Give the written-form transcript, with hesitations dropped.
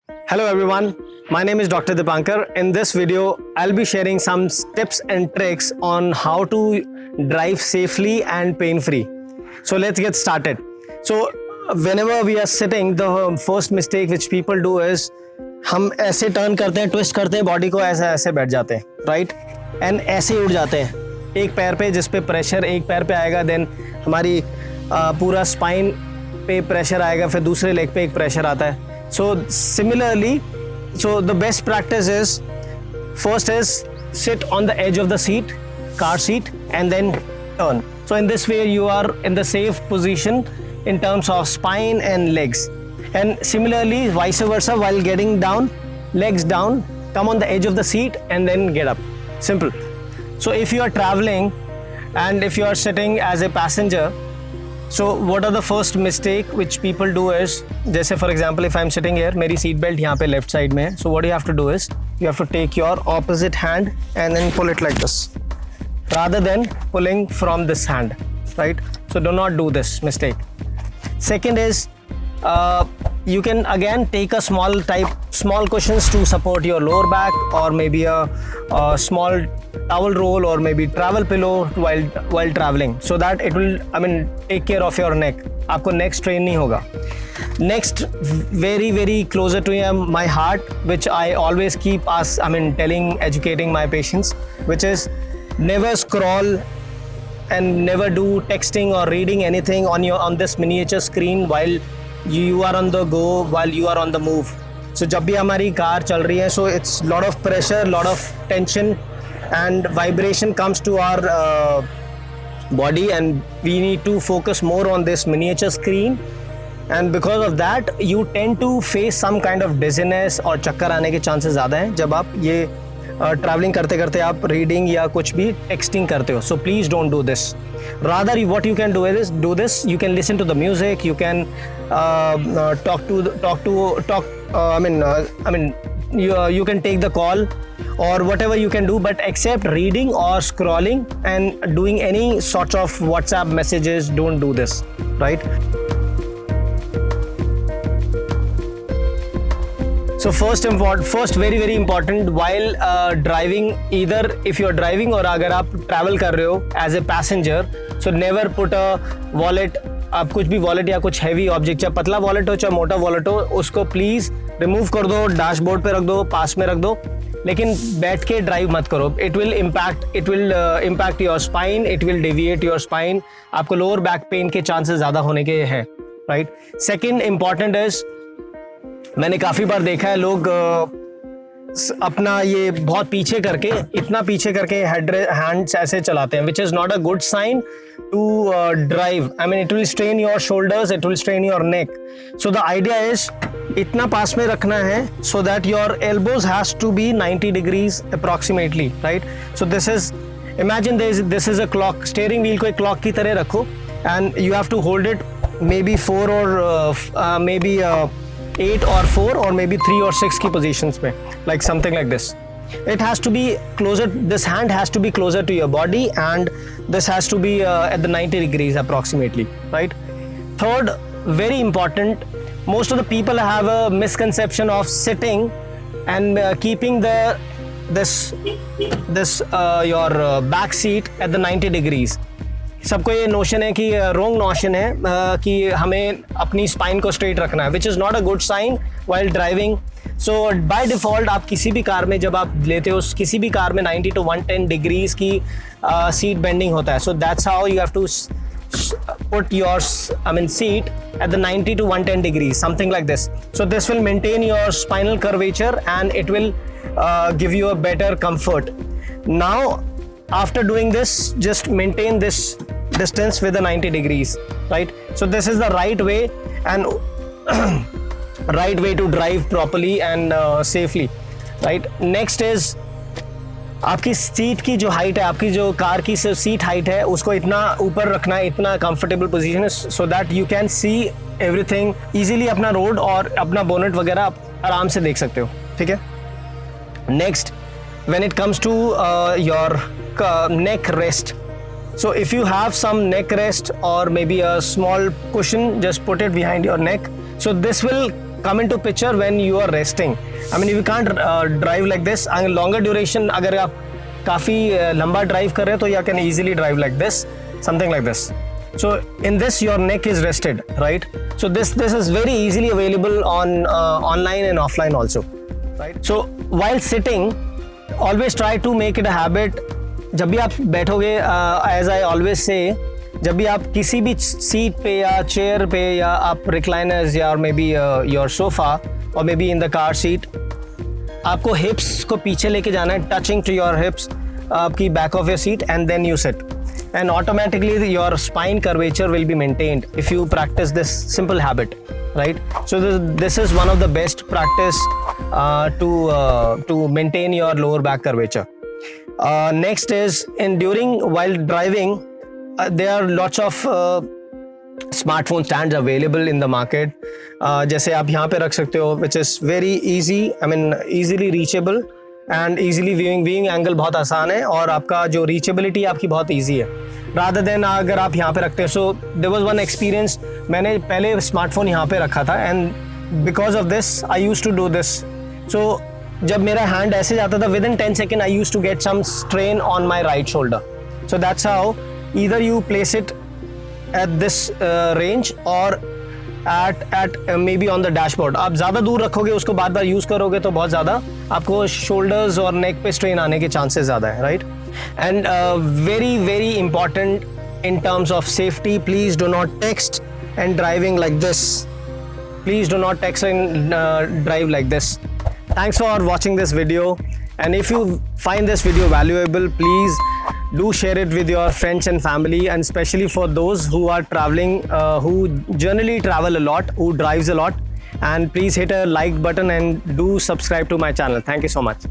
Hello everyone, my name is Dr. Dipankar. In this video, I'll be sharing some tips and tricks on how to drive safely and pain-free. So let's get started. So whenever we are sitting, the first mistake which people do is हम ऐसे turn करते हैं, twist करते हैं body को, ऐसे ऐसे बैठ जाते हैं, राइट, एंड ऐसे ही उठ जाते हैं एक पैर पे, जिस पे प्रेशर एक पैर पे आएगा, देन हमारी पूरा स्पाइन पे प्रेशर आएगा, फिर दूसरे लेग पे एक प्रेशर आता है. So similarly, so the best practice is, first is sit on the edge of the seat, car seat, and then turn. So in this way you are in the safe position in terms of spine and legs. And similarly vice versa, while getting down, legs down, come on the edge of the seat and then get up. Simple. So if you are traveling and if you are sitting as a passenger, so what are the first mistake which people do is, जैसे for example if I'm sitting here, मेरी seat belt यहाँ पे left side में है, so what you have to do is you have to take your opposite hand and then pull it like this, rather than pulling from this hand, right? So do not do this mistake. Second is you can again take a small cushions to support your lower back, or maybe a small towel roll or maybe travel pillow while traveling, so that it will take care of your neck. आपको neck strain नहीं होगा. Next, very closer to my heart, which I always keep educating my patients, which is never scroll and never do texting or reading anything on this miniature screen while you are on the go, while you are on the move. So जब भी हमारी car चल रही है, so it's lot of pressure, lot of tension and vibration comes to our body, and we need to focus more on this miniature screen, and because of that you tend to face some kind of dizziness और चक्कर आने के chances ज़्यादा हैं जब आप ये traveling करते करते आप reading या कुछ भी texting करते हो. So please don't do this. Rather, what you can do is you can listen to the music, you can you can take the call or whatever you can do, but except reading or scrolling and doing any sort of WhatsApp messages, don't do this, right? So first very important, while driving, either if you are driving or अगर आप travel कर रहे हो as a passenger, so never put a wallet. आप कुछ भी wallet या कुछ हैवी ऑब्जेक्ट, चाहे पतला वॉलेट हो चाहे मोटा वॉलेट हो, उसको प्लीज रिमूव कर दो, डैशबोर्ड पे रख दो, पास में रख दो, लेकिन बैठ के ड्राइव मत करो. It will impact your spine, it will deviate your spine, आपको लोअर बैक पेन के चांसेस ज़्यादा होने के हैं, राइट. सेकेंड इम्पॉर्टेंट इज, मैंने काफ़ी बार देखा है लोग अपना ये बहुत पीछे करके, इतना पीछे करके हैंड्स ऐसे चलाते हैं, which is not a good sign to drive. It will strain your shoulders, it will strain your neck. So the idea is इतना पास में रखना है so that your elbows has to be 90 degrees approximately, right? So imagine this is a clock. Steering wheel को एक clock की तरह रखो, and you have to hold it maybe 4 or maybe 8 or 4 or maybe 3 or 6 की positions में, like something like this. It has to be closer, this hand has to be closer to your body, and this has to be at the 90 degrees approximately, right? Third, very important, most of the people have a misconception of sitting and keeping your back seat at the 90 degrees. सबको ये notion है कि wrong notion है कि हमें अपनी spine को straight रखना है, which is not a good sign while driving. So by default आप किसी भी कार में जब आप लेते हो, किसी भी कार में 90 to 110 डिग्रीज की सीट बेंडिंग होता है. So that's how you have to put your seat at the 90 to 110 degrees, something like this. So this will maintain your spinal curvature and it will give you a better comfort. Now after doing this, just maintain this distance with the 90 degrees, right? So this is the right way and right way to drive properly and safely, right? Next is आपकी seat की जो height है, आपकी जो car की seat height है, उसको इतना ऊपर रखना है, इतना कंफर्टेबल पोजीशन है, so that you can see everything easily, अपना रोड और अपना बोनेट वगैरह आप आराम से देख सकते हो, ठीक है. Next, when it comes to your neck rest, so if you have some neck rest or maybe a small cushion, just put it behind your neck, so this will come into picture when you are resting. I mean, you can't drive like this. And longer duration, अगर आप काफ़ी लंबा drive कर रहे हैं तो you can easily drive like this, something like this. So in this your neck is rested, right? So this is very easily available on online and offline also, right? So while sitting, always try to make it a habit. जब भी आप बैठोगे, as I always say, जब भी आप किसी भी seat पे या चेयर पे या आप रिक्लाइनर्स या मे बी योर सोफा और may be in the car seat, आपको हिप्स को पीछे लेके जाना है, टचिंग टू योर हिप्स, आपकी back of your seat, and then you sit, and automatically your spine curvature will be maintained if you practice this simple habit, right? So this is one of the best practice to maintain your lower back curvature. Next is while driving, there are lots of smartphone stands available in the market. जैसे आप यहाँ पे रख सकते हो, which is very easy, I mean easily reachable and easily viewing angle बहुत आसान है, और आपका जो reachability आपकी बहुत easy है, rather than अगर आप यहाँ पे रखते हो. So there was one experience, मैंने पहले स्मार्टफोन यहाँ पे रखा था, and because of this I used to do this. So जब मेरा hand ऐसे जाता था, within 10 seconds I used to get some strain on my right shoulder. So that's how either you place it at this range or at maybe on the dashboard. आप ज़्यादा दूर रखोगे, उसको बार बार यूज़ करोगे तो बहुत ज़्यादा आपको शोल्डर्स और नेक पे स्ट्रेन आने के चांसेस ज़्यादा है, right? And very important in terms of safety, please do not text and driving like this. Please do not text and drive like this. Thanks for watching this video, and if you find this video valuable, please do share it with your friends and family, and especially for those who are traveling, who generally travel a lot, who drives a lot. And please hit a like button and do subscribe to my channel. Thank you so much.